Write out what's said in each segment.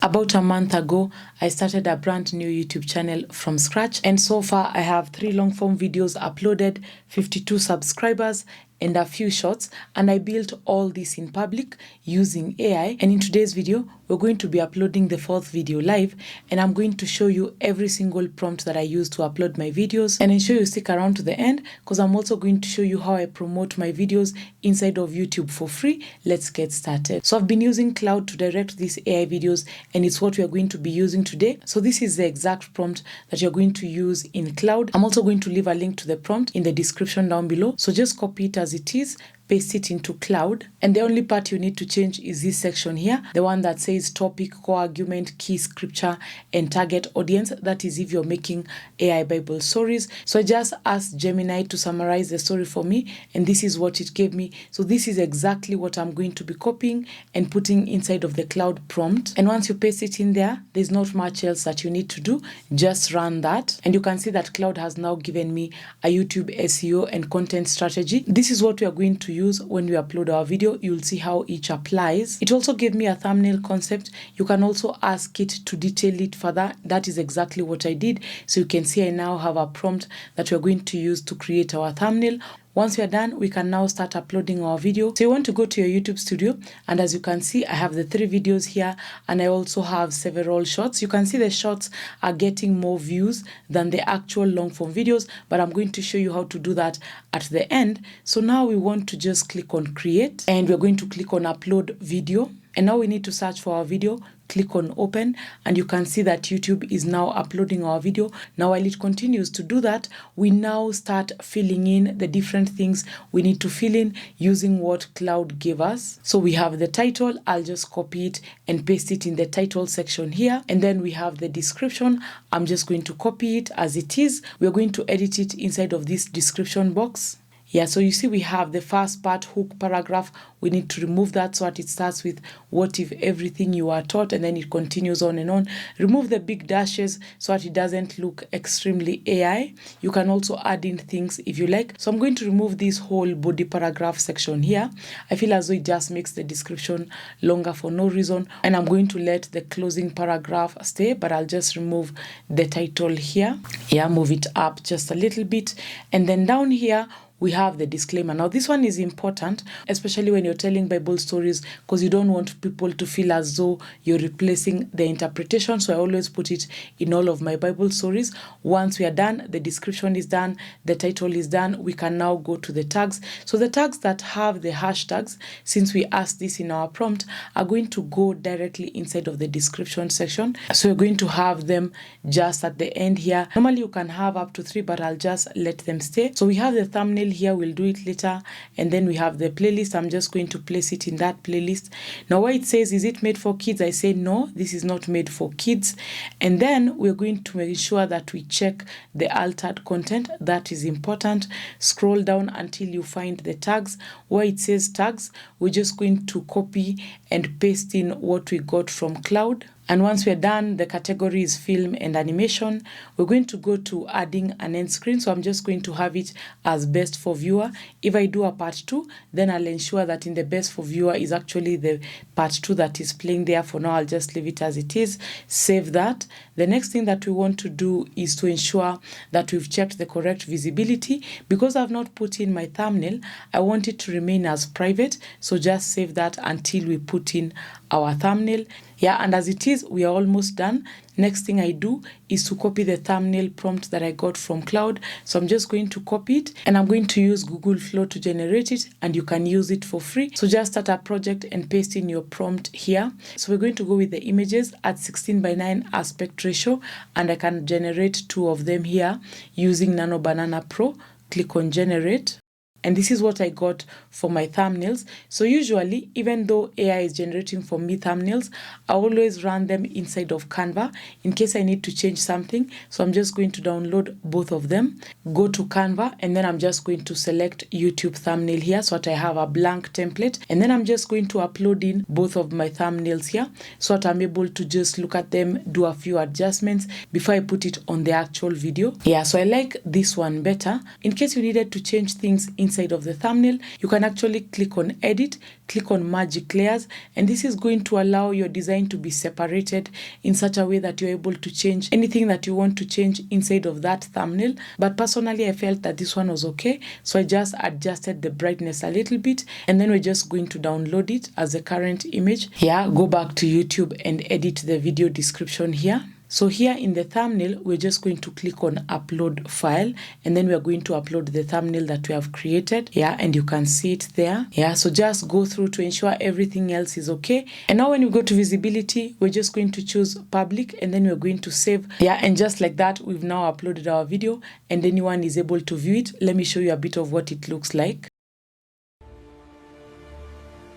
About a month ago, I started a brand new YouTube channel from scratch, and so far I have 3 long form videos uploaded, 52 subscribers, and a few shorts, and I built all this in public using AI. And in today's video, we're going to be uploading the 4th video live, and I'm going to show you every single prompt that I use to upload my videos, and ensure you stick around to the end because I'm also going to show you how I promote my videos inside of YouTube for free. Let's get started. So I've been using Claude to direct these AI videos, and it's what we are going to be using today. So this is the exact prompt that you're going to use in Claude. I'm also going to leave a link to the prompt in the description down below. So just copy it as it is, paste it into Claude, and the only part you need to change is this section here, the one that says topic, core argument, key scripture, and target audience. That is if you're making AI Bible stories. So I just asked Gemini to summarize the story for me, and this is what it gave me. So this is exactly what I'm going to be copying and putting inside of the Claude prompt. And once you paste it in there, there's not much else that you need to do. Just run that, and you can see that Claude has now given me a YouTube SEO and content strategy. This is what we are going to use when we upload our video. You'll see how each applies. It also gave me a thumbnail concept. You can also ask it to detail it further. That is exactly what I did. So you can see I now have a prompt that we're going to use to create our thumbnail. Once we are done, we can now start uploading our video. So you want to go to your YouTube studio, and as you can see, I have the 3 videos here, and I also have several shorts. You can see the shorts are getting more views than the actual long form videos, but I'm going to show you how to do that at the end. So now we want to just click on create, and we're going to click on upload video. And now we need to search for our video, click on open, and you can see that YouTube is now uploading our video. Now while it continues to do that, we now start filling in the different things we need to fill in using what Claude gave us. So we have the title. I'll just copy it and paste it in the title section here. And then we have the description. I'm just going to copy it as it is. We're going to edit it inside of this description box. Yeah, so you see we have the first part, hook paragraph. We need to remove that so that it starts with what if everything you are taught, and then it continues on and on. Remove the big dashes so that it doesn't look extremely AI. You can also add in things if you like. So I'm going to remove this whole body paragraph section here. I feel as though it just makes the description longer for no reason. And I'm going to let the closing paragraph stay, but I'll just remove the title here. Yeah, move it up just a little bit. And then down here, we have the disclaimer. Now this one is important, especially when you're telling Bible stories, because you don't want people to feel as though you're replacing the interpretation. So I always put it in all of my Bible stories. Once we are done, the description is done, the title is done, we can now go to the tags. So the tags that have the hashtags, since we asked this in our prompt, are going to go directly inside of the description section. So we're going to have them just at the end here. Normally you can have up to 3, but I'll just let them stay. So we have the thumbnail here, we'll do it later, and then we have the playlist. I'm just going to place it in that playlist. Now where it says is it made for kids, I say no, this is not made for kids. And then we're going to make sure that we check the altered content. That is important. Scroll down until you find the tags. Where it says tags, we're just going to copy and paste in what we got from Claude. And once we're done, the category is film and animation. We're going to go to adding an end screen. So I'm just going to have it as best for viewer. If I do a part 2, then I'll ensure that in the best for viewer is actually the part 2 that is playing there. For now, I'll just leave it as it is. Save that. The next thing that we want to do is to ensure that we've checked the correct visibility. Because I've not put in my thumbnail, I want it to remain as private. So just save that until we put in our thumbnail. Yeah, and as it is, we are almost done. Next thing I do is to copy the thumbnail prompt that I got from Claude. So I'm just going to copy it, and I'm going to use Google Flow to generate it, and you can use it for free. So just start a project and paste in your prompt here. So we're going to go with the images at 16:9 aspect ratio, and I can generate 2 of them here using Nano Banana Pro. Click on generate. And this is what I got for my thumbnails. So usually, even though AI is generating for me thumbnails, I always run them inside of Canva in case I need to change something. So I'm just going to download both of them, go to Canva, and then I'm just going to select YouTube thumbnail here so that I have a blank template. And then I'm just going to upload in both of my thumbnails here so that I'm able to just look at them, do a few adjustments before I put it on the actual video. Yeah, so I like this one better. In case you needed to change things in inside of the thumbnail, you can actually click on edit, click on magic layers, and this is going to allow your design to be separated in such a way that you're able to change anything that you want to change inside of that thumbnail. But personally, I felt that this one was okay, so I just adjusted the brightness a little bit, and then we're just going to download it as a current image. Here, go back to YouTube and edit the video description here. So here in the thumbnail, we're just going to click on upload file, and then we're going to upload the thumbnail that we have created. Yeah, and you can see it there. Yeah, so just go through to ensure everything else is okay. And now when you go to visibility, we're just going to choose public, and then we're going to save. Yeah, and just like that, we've now uploaded our video and anyone is able to view it. Let me show you a bit of what it looks like.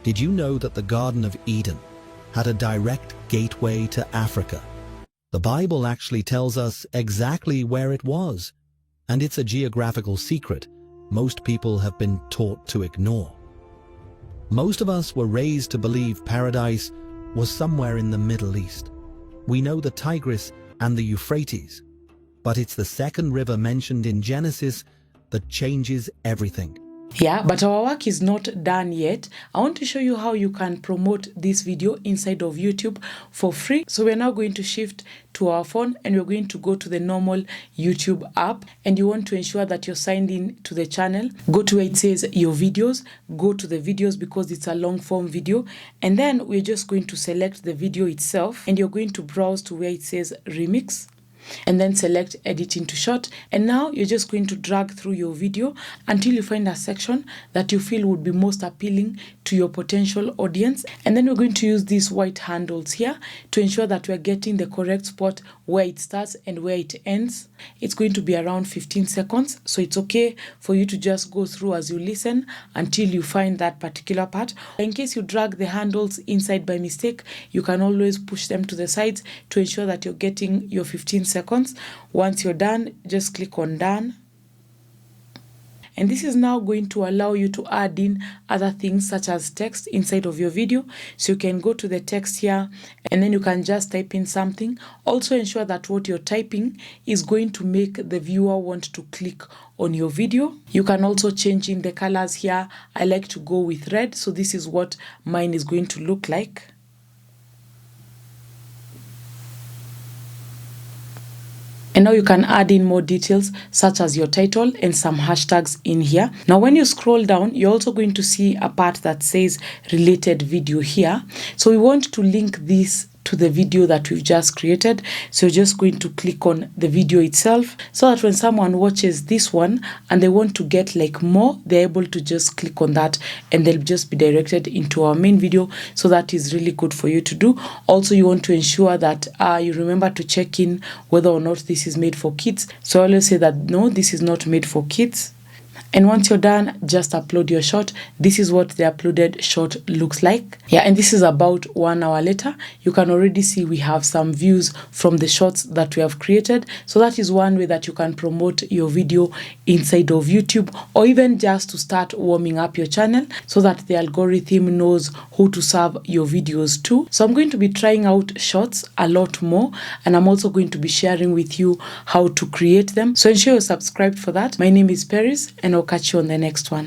Did you know that the Garden of Eden had a direct gateway to Africa? The Bible actually tells us exactly where it was, and it's a geographical secret most people have been taught to ignore. Most of us were raised to believe paradise was somewhere in the Middle East. We know the Tigris and the Euphrates, but it's the second river mentioned in Genesis that changes everything. Yeah, but our work is not done yet. I want to show you how you can promote this video inside of YouTube for free. So we're now going to shift to our phone and we're going to go to the normal YouTube app, and you want to ensure that you're signed in to the channel. Go to where it says your videos, go to the videos because it's a long form video, and then we're just going to select the video itself, and you're going to browse to where it says remix, and then select edit into short, and now you're just going to drag through your video until you find a section that you feel would be most appealing to your potential audience. And then we're going to use these white handles here to ensure that we're getting the correct spot where it starts and where it ends. It's going to be around 15 seconds, so it's okay for you to just go through as you listen until you find that particular part. In case you drag the handles inside by mistake, you can always push them to the sides to ensure that you're getting your 15 seconds. Once you're done, just click on done. And this is now going to allow you to add in other things such as text inside of your video. So you can go to the text here and then you can just type in something. Also ensure that what you're typing is going to make the viewer want to click on your video. You can also change in the colors here. I like to go with red, so this is what mine is going to look like. And now you can add in more details such as your title and some hashtags in here. Now when you scroll down, you're also going to see a part that says related video here. So we want to link this to the video that we've just created. So you're just going to click on the video itself so that when someone watches this one and they want to get like more, they're able to just click on that and they'll just be directed into our main video. So that is really good for you to do. Also, you want to ensure that you remember to check in whether or not this is made for kids. So I always say that no, this is not made for kids. And once you're done, just upload your short. This is what the uploaded short looks like. Yeah, and this is about 1 hour later. You can already see we have some views from the shorts that we have created. So that is one way that you can promote your video inside of YouTube, or even just to start warming up your channel so that the algorithm knows who to serve your videos to. So I'm going to be trying out shorts a lot more, and I'm also going to be sharing with you how to create them. So ensure you're subscribed for that. My name is Peris, and I'll catch you on the next one.